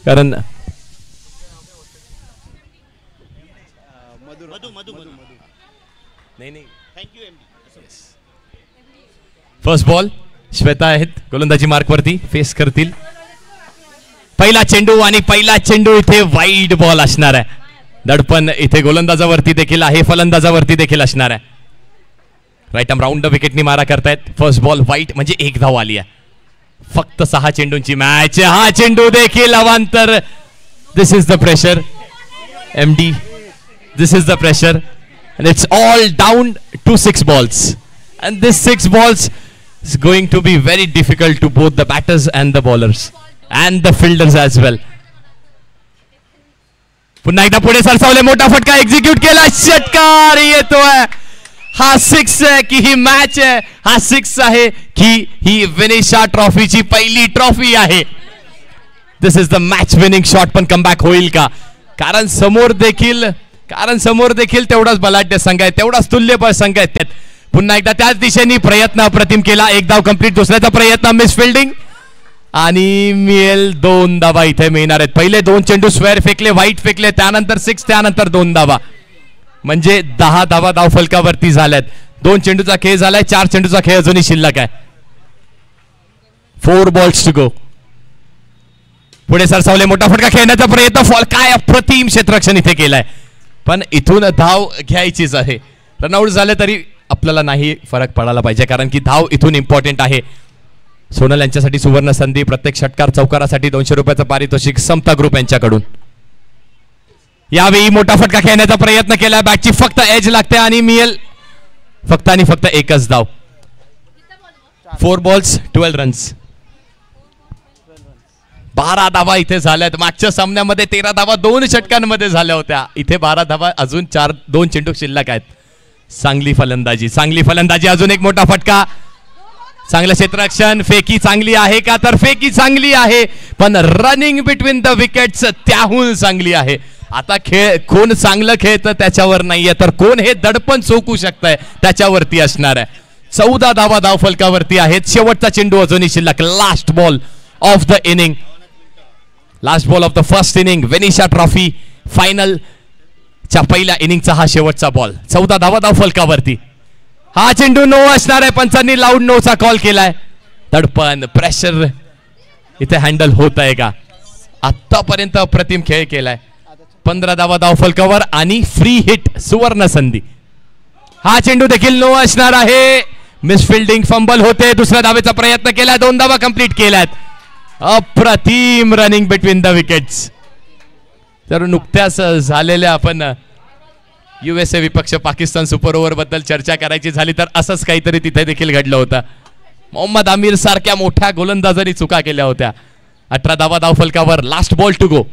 कारण first ball Shweta आहेत गोलंदाजी मार्कवरती, फेस करतील. पहिला चेंडू आणि पहिला चेंडू इथे वाईड बॉल असणार आहे. दडपण इथे गोलंदाजावरती देखील आहे, फलंदाजावरती देखील असणार आहे. राईट आर्म राऊंड विकेटनी मारा करतायत. फर्स्ट बॉल वाईट म्हणजे एक धाव आली आहे. फक्त 6 चेंडूंची मॅच. हा चेंडू देखील अवांतर. This is the pressure MD, this is the pressure and it's all down to 6 balls, and this 6 balls is going to be very difficult to both the batters and the bowlers and the fielders as well. पुन्हा एकदा पुढे सरसावले, मोठा फटका execute केला, षटकार येतोय. हा 6 आहे की ही मॅच आहे, हा 6 आहे की ही विनिशा ट्रॉफीची पहिली ट्रॉफी आहे. This is the match winning shot. पण कमबॅक होईल का? कारण समोर देखील तेवढाच बलाढ्य संघ आहे, तेवढाच तुल्यबळ संघ आहे. पुन्हा एकदा त्याच दिशेने प्रयत्न अप्रतिम केला. एक धाव कंप्लीट. दुसऱ्याचा प्रयत्न मिस फिल्डिंग आणि मिळेल 2 धावा इथे मिळणार आहेत. पहिले 2 चेंडू स्क्वेअर फेकले, वाईट फेकले, त्यानंतर 6, त्यानंतर 2 धावा, म्हणजे 10 धावा धाव फलकावरती झाल्यात. 2 चेंडूचा खेळ झालाय, 4 चेंडूचा खेळ अजूनही शिल्लक आहे. 4 balls टू गो. पुढे सरसावले, मोठा फटका खेळण्याचा प्रयत्न, फॉल. काय अप्रतिम क्षेत्ररक्षण इथे केलाय. पण इथून धाव घ्यायचीच आहे. रनआउट झाले तरी आपल्याला नाही फरक पडायला पाहिजे, कारण की धाव इथून इम्पॉर्टंट आहे. सोनल यांच्यासाठी सुवर्ण संधी. प्रत्येक षटकार चौकारासाठी 200 रुपयाचं पारितोषिक समता ग्रुप यांच्याकडून. यावेळी मोठा फटका खेळण्याचा प्रयत्न केला, बॅटची फक्त एज लागते आणि मिळेल फक्त आणि फक्त एकच धाव. 4 balls 12 runs. 12 धावा इथे झाल्यात. मागच्या सामन्यामध्ये 13 धावा 2 षटकांमध्ये झाल्या होत्या. इथे 12 धावा, अजून 2 चेंडू शिल्लक आहेत. चांगली फलंदाजी. अजून एक मोठा फटका. चांगलं क्षेत्ररक्षण. फेकी चांगली आहे का? तर फेकी चांगली आहे, पण रनिंग बिटवीन द विकेट्स त्याहून चांगली आहे. आता खेळ कोण चांगलं खेळतं त्याच्यावर नाहीये, तर कोण हे दडपण चोकू शकतंय त्याच्यावरती असणार आहे. 14 धावा धाव फलकावरती आहेत. शेवटचा चेंडू अजूनही शिल्लक. Last ball of the inning, last ball of the first inning. Vinisha trophy final च्या पहिल्या इनिंगचा हा शेवटचा बॉल. 14 धावा धाव फलकावरती. हा चेंडू नो असणार आहे. पंचांनी लाऊड नोचा कॉल केलाय. दडपण, प्रेशर इथे हँडल होत आहे का? आतापर्यंत अप्रतिम खेळ केलाय. 15 धावा धाव फलकावर आणि फ्री हिट, सुवर्ण संधी. हा चेंडू देखील नो असणार आहे. मिस फिल्डिंग, फंबल होते. दुसऱ्या धावेचा प्रयत्न केलाय. 2 धावा कंप्लीट केल्यात. अप्रतिम रनिंग बिटवीन द विकेट्स. तर नुकत्याच झालेल्या आपण USA विपक्ष पाकिस्तान सुपर ओव्हर बद्दल चर्चा करायची झाली तर असंच काहीतरी तिथे देखील घडलं होतं. मोहम्मद आमिर सारख्या मोठ्या गोलंदाजांनी चुका केल्या होत्या. 18 धावा धाव फलकावर. Last ball to go.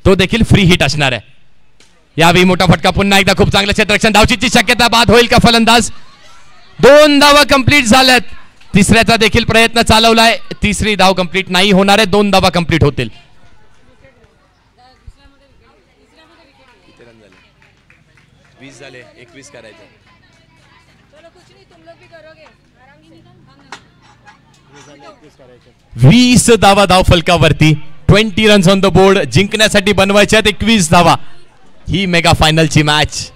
तो देखील फ्री हिट असणार आहे. यावेळी मोठा फटका. पुन्हा एकदा खूप चांगलं क्षेत्ररक्षण. धावचीची शक्यता. बाद होईल का फलंदाज? 2 धावा कंप्लीट झाल्यात. तिसऱ्याचा देखील प्रयत्न चालवलाय. तिसरी धाव कंप्लीट नाही होणार आहे. 2 धावा कंप्लीट होतील. 20 झाले, 21 करायचं. 20 धावा धाव फलकावरती. 20 रन्स ऑन द बोर्ड. जिंकण्यासाठी बनवायच्यात 21 धावा. ही मेगा फायनलची मॅच.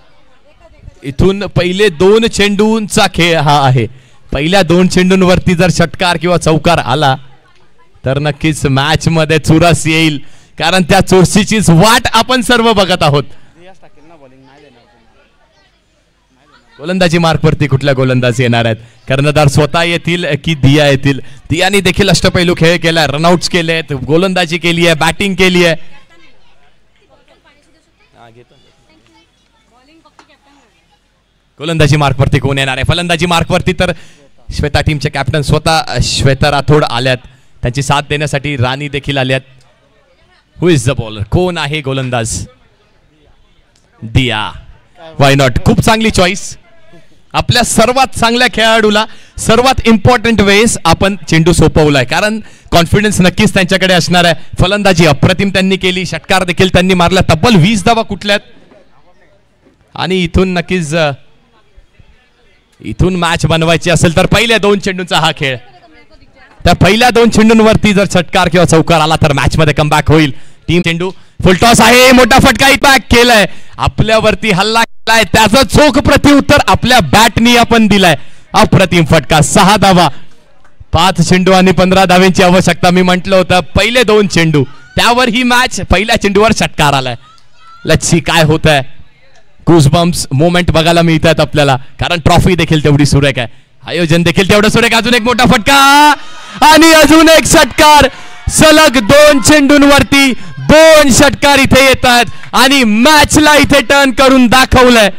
इथून पहिले 2 चेंडूंचा खेळ हा आहे. पहिल्या 2 चेंडूंवरती जर षटकार किंवा चौकार आला तर नक्कीच मॅच मध्ये चुरस येईल, कारण त्या चुरशीचीच वाट आपण सर्व बघत आहोत. गोलंदाजी मार्कवरती कुठल्या गोलंदाजी येणार आहेत? कर्णधार स्वतः येतील की दिया येतील? दियानी देखील अष्टपैलू खेळ केलाय. रनआउट्स केलेत, गोलंदाजी केली आहे, बॅटिंग केली आहे. गोलंदाजी मार्कवरती कोण येणार आहे? फलंदाजी मार्कवरती तर श्वेता टीमचे कॅप्टन स्वतः श्वेता राठोड आल्यात. त्यांची साथ देण्यासाठी राणी देखील आल्यात. Who is the bowler? कोण आहे गोलंदाज? दिया. Why not? खूप चांगली चॉईस. आपल्या सर्वात चांगल्या खेळाडूला सर्वात इम्पॉर्टंट वेळेस आपण चेंडू सोपवलाय, कारण कॉन्फिडन्स नक्कीच त्यांच्याकडे असणार आहे. फलंदाजी अप्रतिम त्यांनी केली. षटकार देखील त्यांनी मारला. तब्बल 20 धावा कुठल्यात आणि इथून नक्कीच इथून मॅच बनवायची असेल तर पहिल्या 2 चेंडूंचा हा खेळ. त्या पहिल्या 2 चेंडूंवरती जर षटकार किंवा चौकार आला तर मॅच मध्ये कमबॅक होईल. टीम चेंडू फुलटॉस आहे, मोठा फटका बॅक केलाय, आपल्यावरती हल्ला केलाय, त्याचं चोख प्रत्युत्तर आपल्या बॅटनी आपण दिलाय. अप्रतिम फटका, 6 धावा. 5 चेंडू आणि 15 धावांची आवश्यकता. मी म्हटलं होतं पहिले 2 चेंडू त्यावर ही मॅच, पहिल्या चेंडूवर षटकार आलाय. लच्छी काय होत आहे, गुजबम्प्स मोमेंट बघायला मिळतात आपल्याला, कारण ट्रॉफी देखील तेवढी सुरेख आहे, आयोजन देखील तेवढं सुरेख. अजून एक मोठा फटका आणि अजून एक षटकार. सलग 2 चेंडूंवरती 2 षटकार इथे येतात आणि मॅचला इथे टर्न करून दाखवलंय.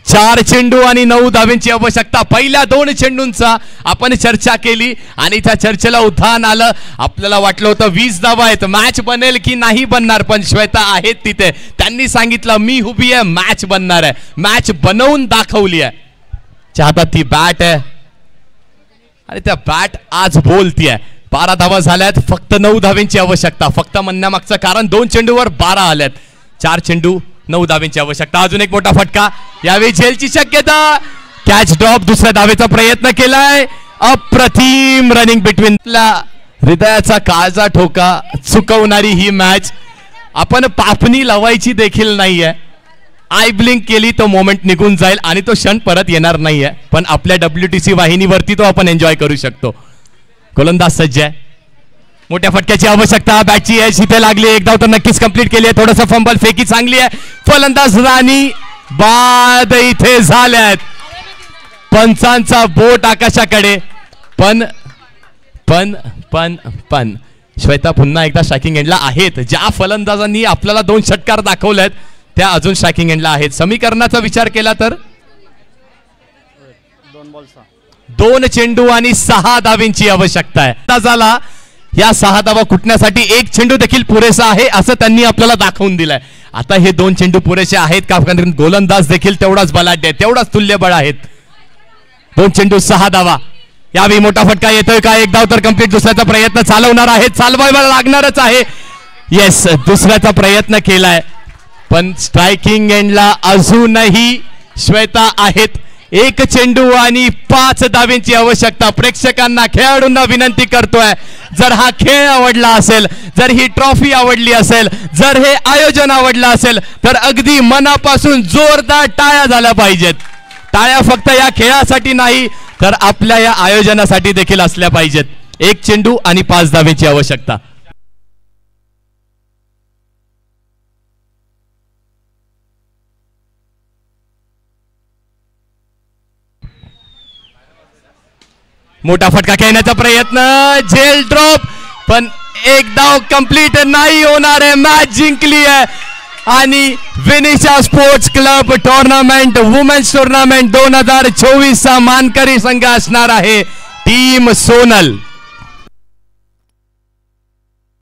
चार चेंडू आणि 9 धावांची आवश्यकता. पहिल्या 2 चेंडूंचा आपण चर्चा केली आणि त्या चर्चेला उधाण आलं. आपल्याला वाटलं होतं 20 धावा आहेत, मॅच बनेल की नाही बनणार, पण श्वेता आहेत तिथे, त्यांनी सांगितलं मी उभी आहे, मॅच बनणार आहे. मॅच बनवून दाखवली आहे. हातात ती बॅट आहे आणि त्या बॅट आज बोलतीये. 12 धावा झाल्यात, फक्त 9 धावांची आवश्यकता. फक्त म्हणण्यामागचं कारण 2 चेंडूवर 12 आल्यात. 4 चेंडू 9 धावांची आवश्यकता. अजून एक मोठा फटका, यावेळी झेलची शक्यता. कॅच ड्रॉप, दुसऱ्या धावेचा प्रयत्न केलाय. अप्रतिम रनिंग बिटवीन. हृदयाचा काळजा ठोका चुकवणारी ही मॅच. आपण पापणी लावायची देखील नाहीये. आय ब्लिंक केली तो मोमेंट निघून जाईल आणि तो क्षण परत येणार नाहीये, पण आपल्या WTC वाहिनीवरती तो आपण एन्जॉय करू शकतो. गोलंदाज सज्ज आहे, मोठ्या फटक्याची आवश्यकता. बॅटची एज इथे लागली, एक धाव तर नक्कीच कंप्लीट केली आहे. थोडंसं फंबल, फेकी चांगली आहे. फलंदाज राणी बाद इथे झाल्यात. पंचांचा बोट आकाशाकडे. पण पण पण पण श्वेता पुन्हा एकदा स्ट्रायकिंग एंडला आहेत. ज्या फलंदाजांनी आपल्याला 2 षटकार दाखवलेत त्या अजून स्ट्रायकिंग एंडला आहेत. समीकरणाचा विचार केला तर 2 चेंडू आणि 6 धावांची आवश्यकता आहे. झाला या 6 धावा कुटण्यासाठी 1 चेंडू देखील पुरेसा आहे असं त्यांनी आपल्याला दाखवून दिलंय. आता हे 2 चेंडू पुरेसे आहेत का, कारण गोलंदाज देखील तेवढाच बलाढ्य आहे, तेवढाच तुल्यबळ आहेत. 2 चेंडू 6 धावा. यावेळी मोठा फटका येतोय का, 1 धाव तर कंप्लीट. दुसऱ्याचा प्रयत्न चालवणार आहे, चालवायला लागणारच आहे. येस, दुसऱ्याचा प्रयत्न केलाय, पण स्ट्रायकिंग एंडला अजूनही श्वेता आहेत. 1 चेंडू आणि 5 धावांची आवश्यकता. प्रेक्षकांना, खेळाडूंना विनंती करतोय, जर हा खेळ आवडला असेल, जर ही ट्रॉफी आवडली असेल, जर हे आयोजन आवडलं असेल तर अगदी मनापासून जोरदार टाळ्या झाल्या पाहिजेत. टाळ्या फक्त या खेळासाठी नाही तर आपल्या या आयोजनासाठी देखील असल्या पाहिजेत. 1 चेंडू आणि 5 धावांची आवश्यकता. मोठा फटका खेळण्याचा प्रयत्न, झेल ड्रॉप, पण 1 धाव कंप्लीट नाही होणार आहे. मॅच जिंकली आहे आणि Vinisha sports club tournament, women's tournament 2024 चा मानकरी संघ असणार आहे टीम सोनल.